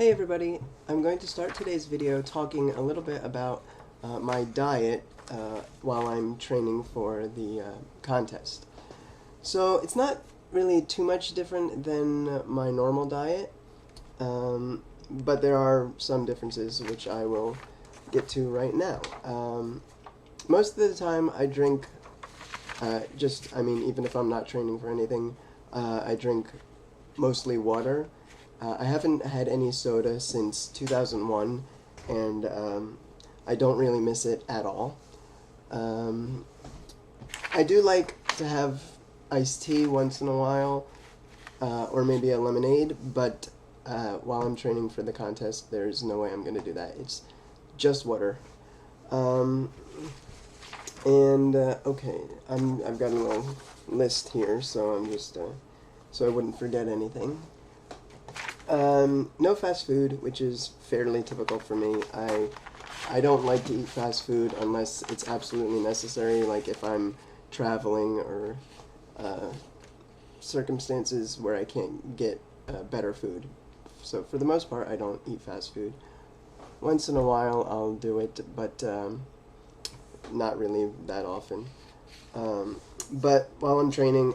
Hey everybody, I'm going to start today's video talking a little bit about my diet while I'm training for the contest. So it's not really too much different than my normal diet, but there are some differences which I will get to right now. Most of the time I drink even if I'm not training for anything, I drink mostly water. I haven't had any soda since 2001, and I don't really miss it at all. I do like to have iced tea once in a while, or maybe a lemonade, but while I'm training for the contest, there's no way I'm going to do that. It's just water. Okay, I've got a little list here, so I'm just so I wouldn't forget anything. No fast food, which is fairly typical for me. I don't like to eat fast food unless it's absolutely necessary, like if I'm traveling or circumstances where I can't get better food. So for the most part, I don't eat fast food. Once in a while, I'll do it, but not really that often. But while I'm training,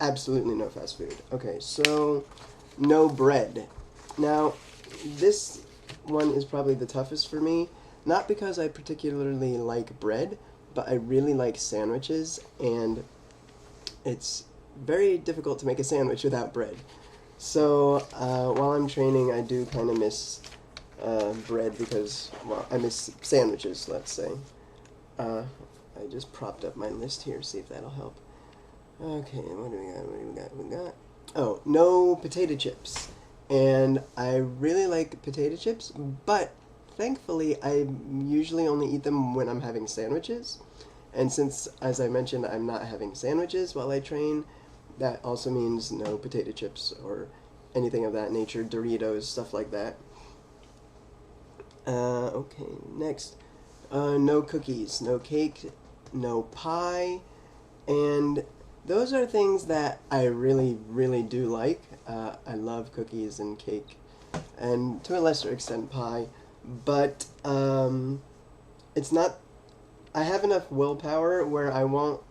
absolutely no fast food. Okay, so no bread. Now, this one is probably the toughest for me, not because I particularly like bread, but I really like sandwiches, and it's very difficult to make a sandwich without bread. So while I'm training, I do kind of miss bread because, well, I miss sandwiches, let's say. I just propped up my list here, see if that'll help. Okay, what do we got? Oh, no potato chips. And I really like potato chips, but thankfully I usually only eat them when I'm having sandwiches. And since, as I mentioned, I'm not having sandwiches while I train, that also means no potato chips or anything of that nature, Doritos, stuff like that. Okay, next. No cookies, no cake, no pie, and those are things that I really, really do like. I love cookies and cake, and to a lesser extent pie, but it's not. I have enough willpower where I won't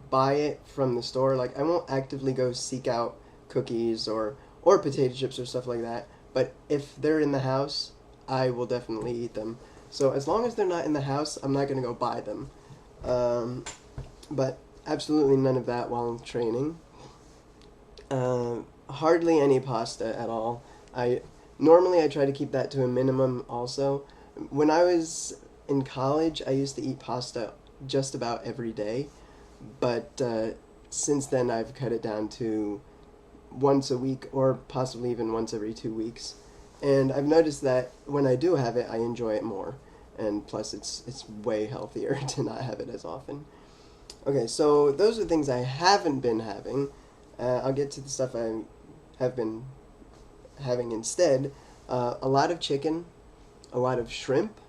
buy it from the store. Like I won't actively go seek out cookies or potato chips or stuff like that. But if they're in the house, I will definitely eat them. So as long as they're not in the house, I'm not gonna go buy them. But absolutely none of that while I'm training. Hardly any pasta at all. I try to keep that to a minimum also. When I was in college, I used to eat pasta just about every day, but since then I've cut it down to once a week or possibly even once every 2 weeks. And I've noticed that when I do have it, I enjoy it more. And plus, it's way healthier to not have it as often. Okay, so those are things I haven't been having. I'll get to the stuff I have been having instead. A lot of chicken, a lot of shrimp,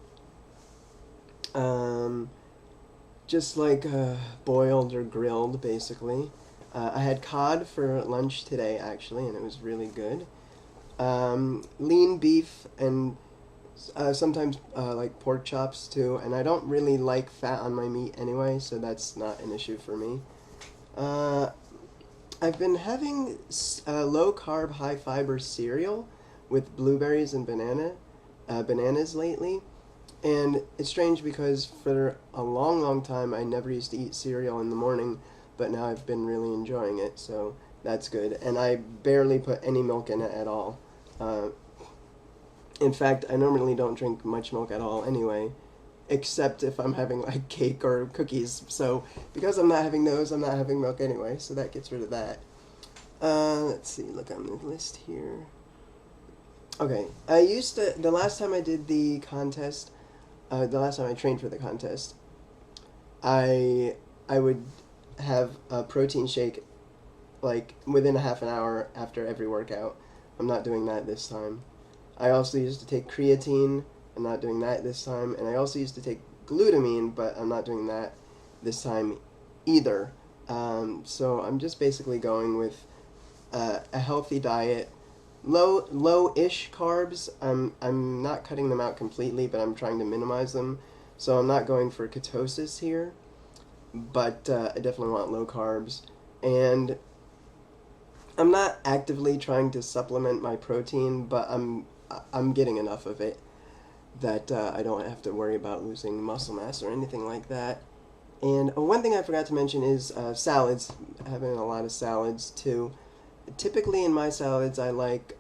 just like boiled or grilled, basically. I had cod for lunch today, actually, and it was really good. Lean beef and sometimes like pork chops too, and I don't really like fat on my meat anyway, so that's not an issue for me. I've been having low carb, high fiber cereal with blueberries and bananas lately, and it's strange because for a long, long time I never used to eat cereal in the morning, but now I've been really enjoying it, so that's good. And I barely put any milk in it at all. In fact, I normally don't drink much milk at all anyway, except if I'm having like cake or cookies. So because I'm not having those, I'm not having milk anyway, so that gets rid of that. Let's see, look on the list here. Okay, the last time I did the contest, the last time I trained for the contest, I would have a protein shake like within a half an hour after every workout. I'm not doing that this time. I also used to take creatine. I'm not doing that this time. And I also used to take glutamine, but I'm not doing that this time either. So I'm just basically going with a healthy diet low-ish carbs. I'm not cutting them out completely, but I'm trying to minimize them. So I'm not going for ketosis here, but I definitely want low carbs. And I'm not actively trying to supplement my protein, but I'm getting enough of it that I don't have to worry about losing muscle mass or anything like that. And one thing I forgot to mention is salads. Having a lot of salads too. Typically in my salads, I like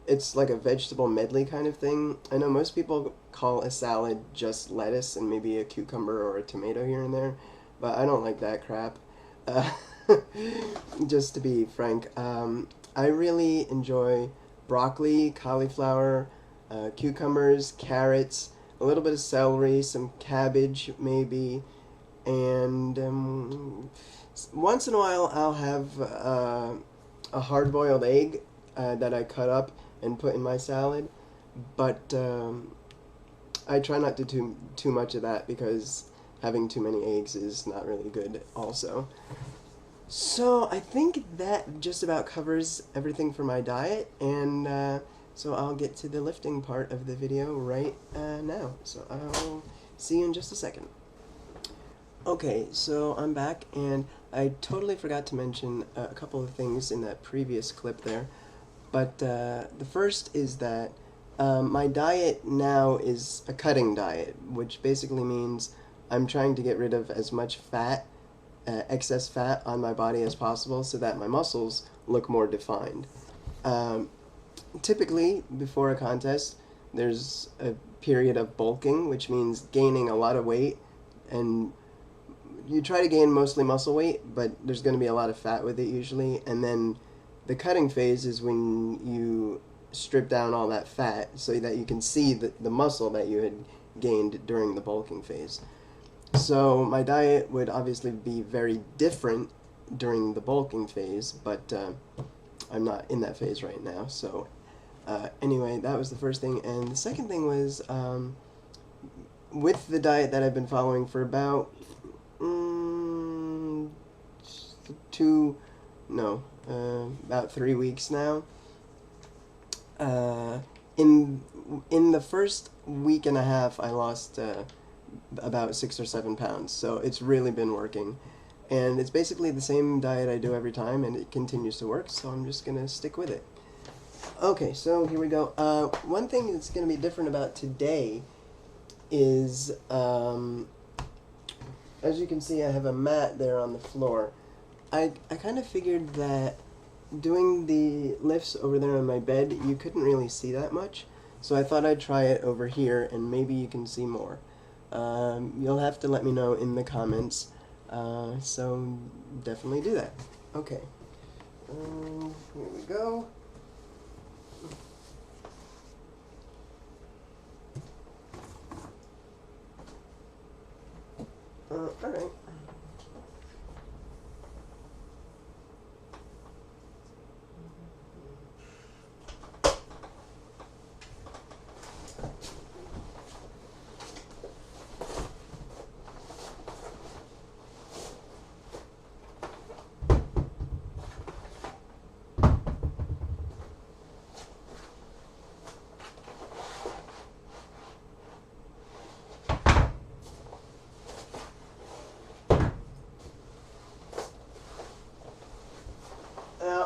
it's like a vegetable medley kind of thing. I know most people call a salad just lettuce and maybe a cucumber or a tomato here and there, but I don't like that crap. Uh, just to be frank, I really enjoy broccoli, cauliflower, cucumbers, carrots, a little bit of celery, some cabbage maybe, and once in a while I'll have a hard-boiled egg that I cut up and put in my salad, but I try not to do too much of that because having too many eggs is not really good also. So I think that just about covers everything for my diet, and so I'll get to the lifting part of the video right now. So I'll see you in just a second. Okay, so I'm back, and I totally forgot to mention a couple of things in that previous clip there. But the first is that my diet now is a cutting diet, which basically means I'm trying to get rid of as much fat, excess fat on my body as possible so that my muscles look more defined. Um, Typically, before a contest, there's a period of bulking, which means gaining a lot of weight, and you try to gain mostly muscle weight, but there's going to be a lot of fat with it usually. And then the cutting phase is when you strip down all that fat so that you can see the muscle that you had gained during the bulking phase. So my diet would obviously be very different during the bulking phase, but I'm not in that phase right now. So anyway, that was the first thing. And the second thing was with the diet that I've been following for about about 3 weeks now. In the first week and a half, I lost about 6 or 7 pounds. So it's really been working, and it's basically the same diet I do every time, and it continues to work. So I'm just gonna stick with it. Okay, so here we go. One thing that's gonna be different about today is, as you can see, I have a mat there on the floor. I kind of figured that doing the lifts over there on my bed, you couldn't really see that much. So I thought I'd try it over here, and maybe you can see more. You'll have to let me know in the comments. So definitely do that. Okay. Here we go. Alright.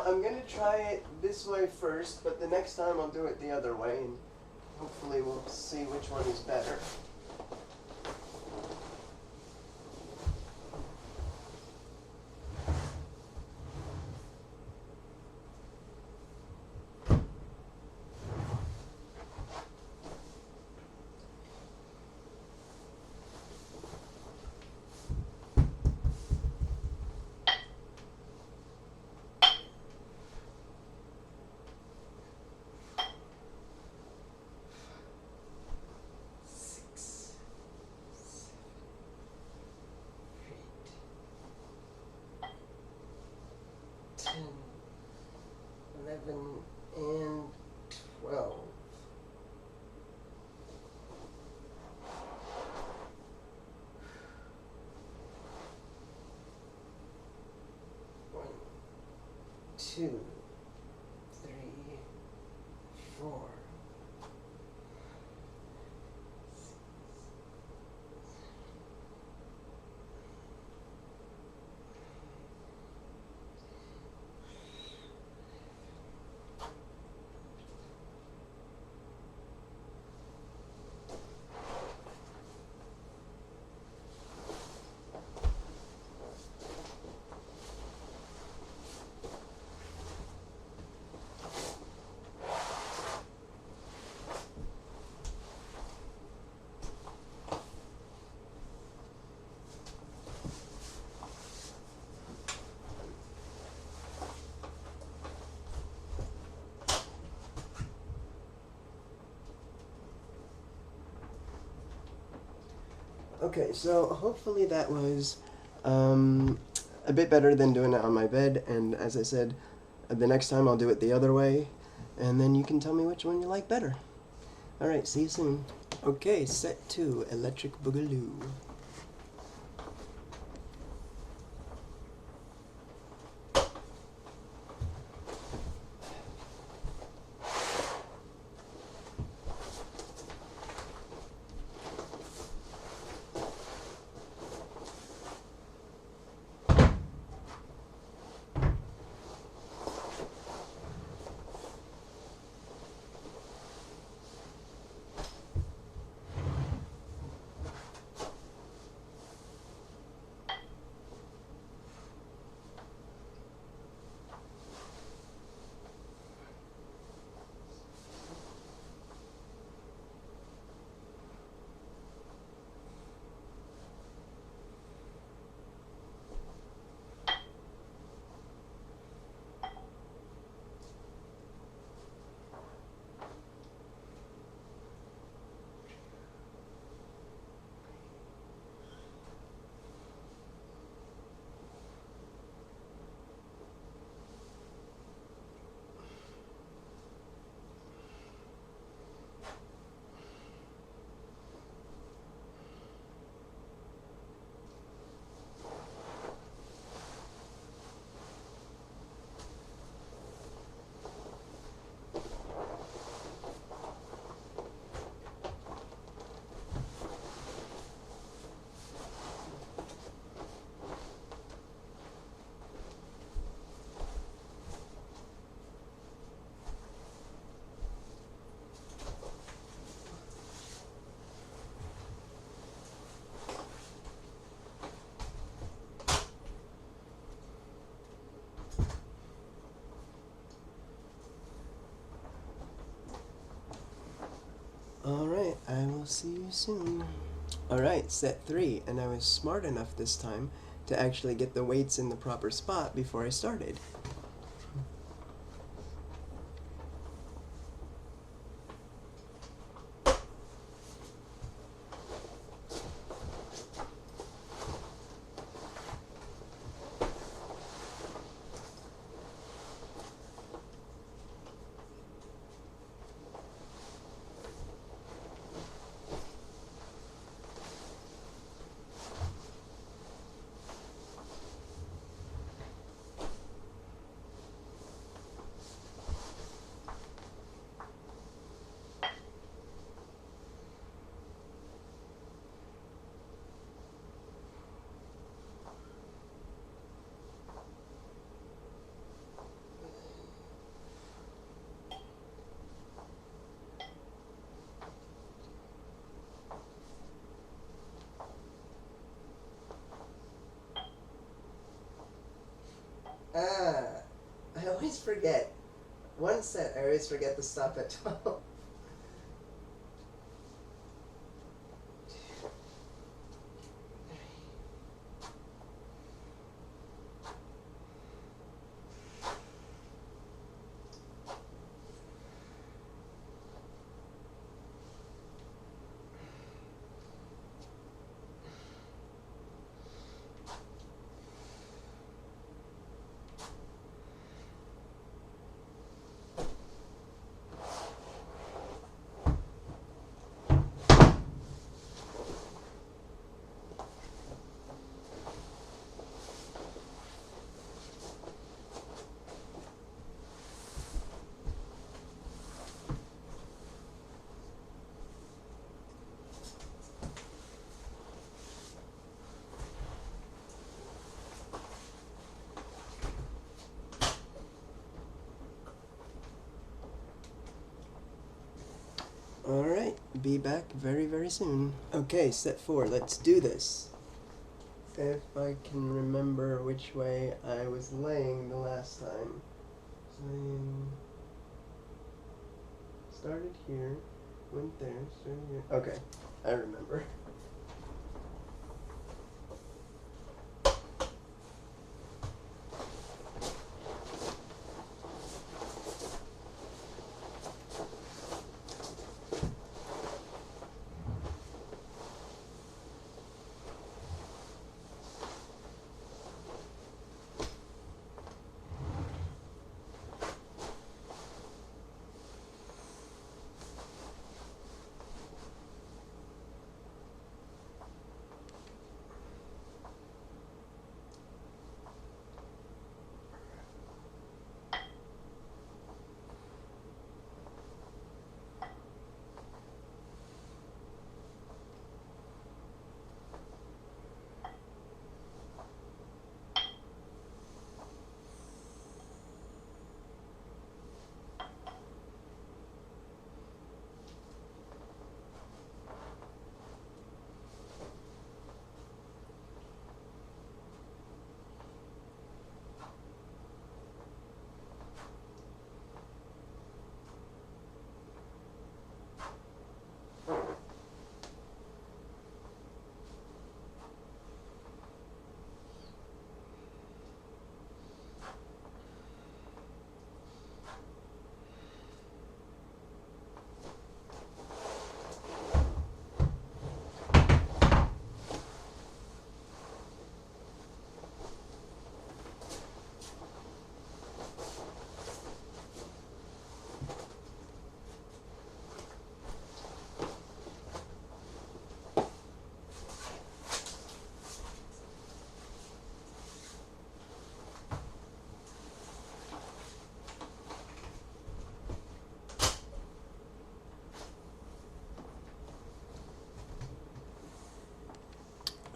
I'm going to try it this way first, but the next time I'll do it the other way, and hopefully we'll see which one is better. And 12. One, two, three, 4. Okay, so hopefully that was a bit better than doing it on my bed, and as I said, the next time I'll do it the other way, and then you can tell me which one you like better. Alright, see you soon. Okay, set 2, Electric Boogaloo. Alright, I will see you soon. Alright, set 3, and I was smart enough this time to actually get the weights in the proper spot before I started. I always forget. One set, I always forget to stop at 12. be back very, very soon. Okay, step 4. Let's do this. If I can remember which way I was laying the last time. So started here, went there, started here. Okay, I remember.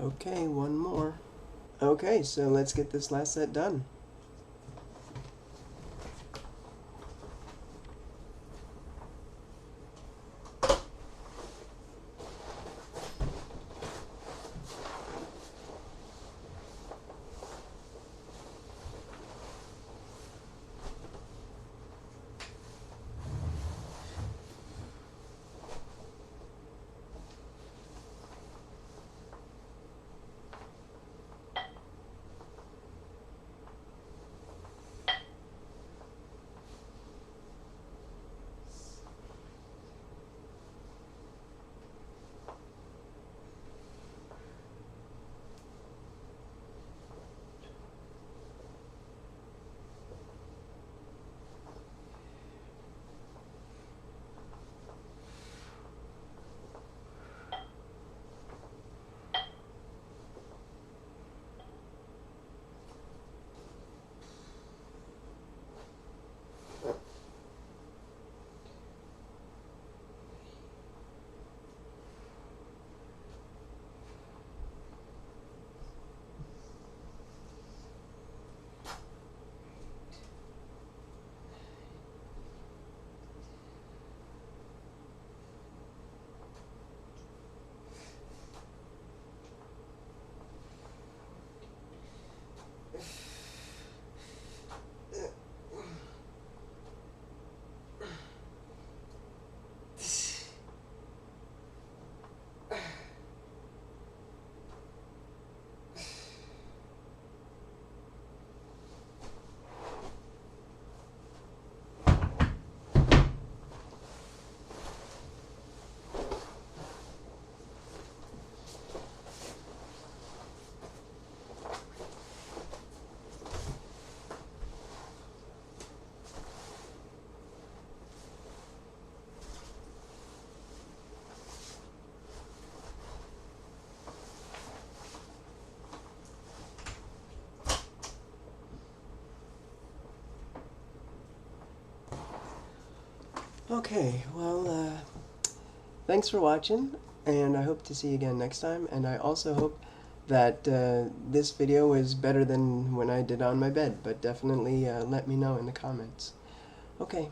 Okay, one more. Okay, so let's get this last set done. Okay, well, thanks for watching, and I hope to see you again next time, and I also hope that this video was better than when I did on my bed, but definitely let me know in the comments. Okay,